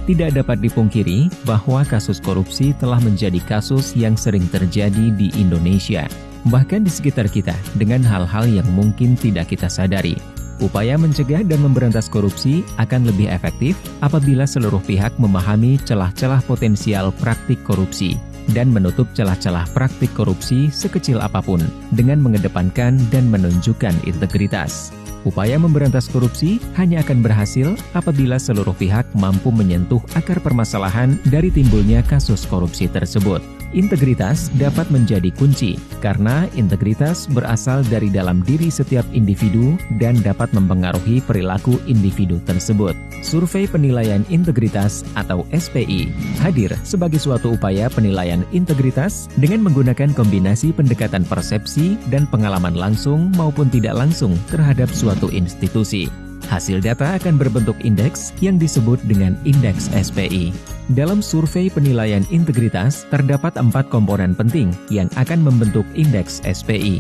Tidak dapat dipungkiri bahwa kasus korupsi telah menjadi kasus yang sering terjadi di Indonesia, bahkan di sekitar kita dengan hal-hal yang mungkin tidak kita sadari. Upaya mencegah dan memberantas korupsi akan lebih efektif apabila seluruh pihak memahami celah-celah potensial praktik korupsi dan menutup celah-celah praktik korupsi sekecil apapun dengan mengedepankan dan menunjukkan integritas. Upaya memberantas korupsi hanya akan berhasil apabila seluruh pihak mampu menyentuh akar permasalahan dari timbulnya kasus korupsi tersebut. Integritas dapat menjadi kunci, karena integritas berasal dari dalam diri setiap individu dan dapat mempengaruhi perilaku individu tersebut. Survei Penilaian Integritas atau SPI hadir sebagai suatu upaya penilaian integritas dengan menggunakan kombinasi pendekatan persepsi dan pengalaman langsung maupun tidak langsung terhadap suatu institusi. Hasil data akan berbentuk indeks yang disebut dengan indeks SPI. Dalam survei penilaian integritas, terdapat 4 komponen penting yang akan membentuk indeks SPI,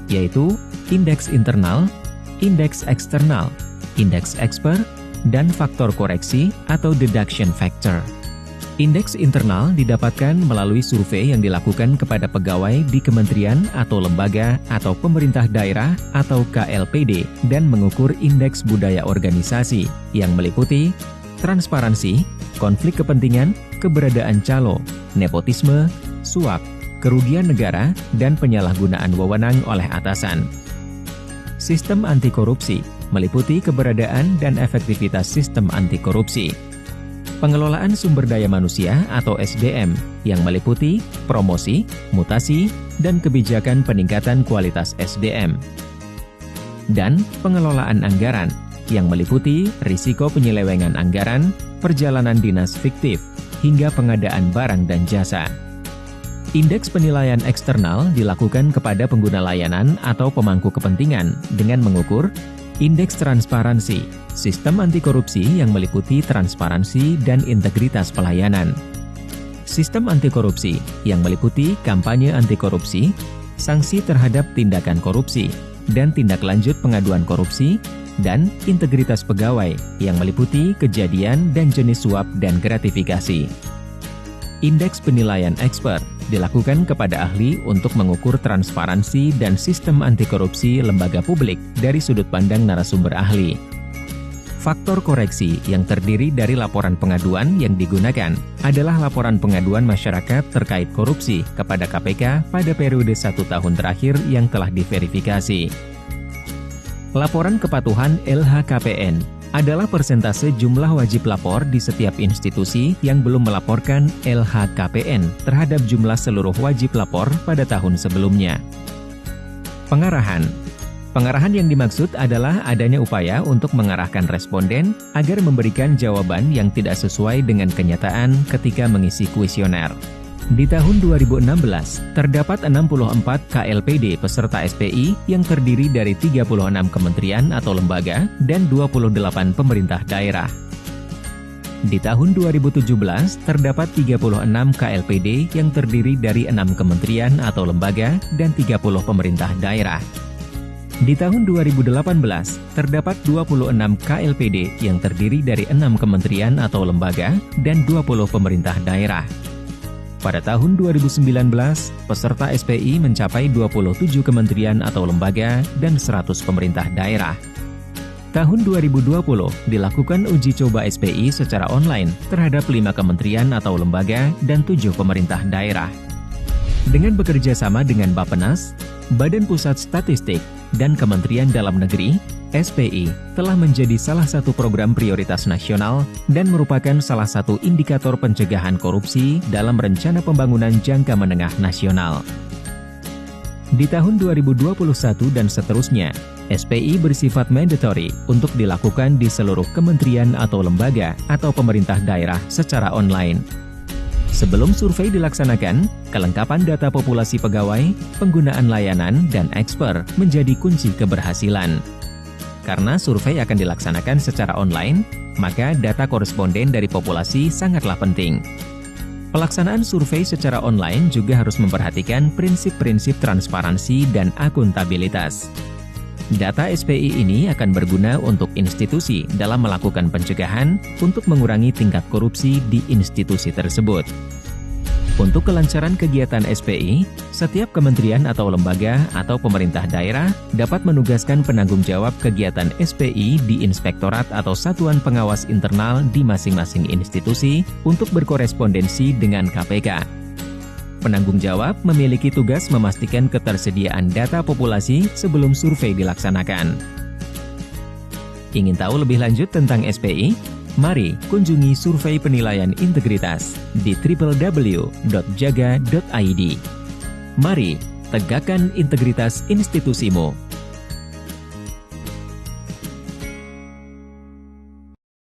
yaitu indeks internal, indeks eksternal, indeks expert, dan faktor koreksi atau deduction factor. Indeks internal didapatkan melalui survei yang dilakukan kepada pegawai di kementerian atau lembaga atau pemerintah daerah atau KLPD dan mengukur indeks budaya organisasi yang meliputi transparansi, konflik kepentingan, keberadaan calo, nepotisme, suap, kerugian negara, dan penyalahgunaan wewenang oleh atasan. Sistem anti korupsi meliputi keberadaan dan efektivitas sistem anti korupsi. Pengelolaan sumber daya manusia atau SDM yang meliputi promosi, mutasi, dan kebijakan peningkatan kualitas SDM. Dan pengelolaan anggaran yang meliputi risiko penyelewengan anggaran, perjalanan dinas fiktif, hingga pengadaan barang dan jasa. Indeks penilaian eksternal dilakukan kepada pengguna layanan atau pemangku kepentingan dengan mengukur indeks transparansi, sistem anti korupsi yang meliputi transparansi dan integritas pelayanan. Sistem anti korupsi yang meliputi kampanye anti korupsi, sanksi terhadap tindakan korupsi, dan tindak lanjut pengaduan korupsi, dan integritas pegawai yang meliputi kejadian dan jenis suap dan gratifikasi. Indeks penilaian expert dilakukan kepada ahli untuk mengukur transparansi dan sistem anti korupsi lembaga publik dari sudut pandang narasumber ahli. Faktor koreksi yang terdiri dari laporan pengaduan yang digunakan adalah laporan pengaduan masyarakat terkait korupsi kepada KPK pada periode 1 tahun terakhir yang telah diverifikasi. Laporan kepatuhan LHKPN adalah persentase jumlah wajib lapor di setiap institusi yang belum melaporkan LHKPN terhadap jumlah seluruh wajib lapor pada tahun sebelumnya. Pengarahan. Pengarahan yang dimaksud adalah adanya upaya untuk mengarahkan responden agar memberikan jawaban yang tidak sesuai dengan kenyataan ketika mengisi kuesioner. Di tahun 2016, terdapat 64 KLPD peserta SPI yang terdiri dari 36 kementerian atau lembaga dan 28 pemerintah daerah. Di tahun 2017, terdapat 36 KLPD yang terdiri dari 6 kementerian atau lembaga dan 30 pemerintah daerah. Di tahun 2018, terdapat 26 KLPD yang terdiri dari 6 kementerian atau lembaga dan 20 pemerintah daerah. Pada tahun 2019, peserta SPI mencapai 27 kementerian atau lembaga dan 100 pemerintah daerah. Tahun 2020 dilakukan uji coba SPI secara online terhadap 5 kementerian atau lembaga dan 7 pemerintah daerah. Dengan bekerja sama dengan Bappenas, Badan Pusat Statistik, dan Kementerian Dalam Negeri, SPI telah menjadi salah satu program prioritas nasional dan merupakan salah satu indikator pencegahan korupsi dalam rencana pembangunan jangka menengah nasional. Di tahun 2021 dan seterusnya, SPI bersifat mandatory untuk dilakukan di seluruh kementerian atau lembaga atau pemerintah daerah secara online. Sebelum survei dilaksanakan, kelengkapan data populasi pegawai, penggunaan layanan, dan eksper menjadi kunci keberhasilan. Karena survei akan dilaksanakan secara online, maka data koresponden dari populasi sangatlah penting. Pelaksanaan survei secara online juga harus memperhatikan prinsip-prinsip transparansi dan akuntabilitas. Data SPI ini akan berguna untuk institusi dalam melakukan pencegahan untuk mengurangi tingkat korupsi di institusi tersebut. Untuk kelancaran kegiatan SPI, setiap kementerian atau lembaga atau pemerintah daerah dapat menugaskan penanggung jawab kegiatan SPI di inspektorat atau satuan pengawas internal di masing-masing institusi untuk berkorespondensi dengan KPK. Penanggung jawab memiliki tugas memastikan ketersediaan data populasi sebelum survei dilaksanakan. Ingin tahu lebih lanjut tentang SPI? Mari kunjungi survei penilaian integritas di www.jaga.id. Mari tegakkan integritas institusimu.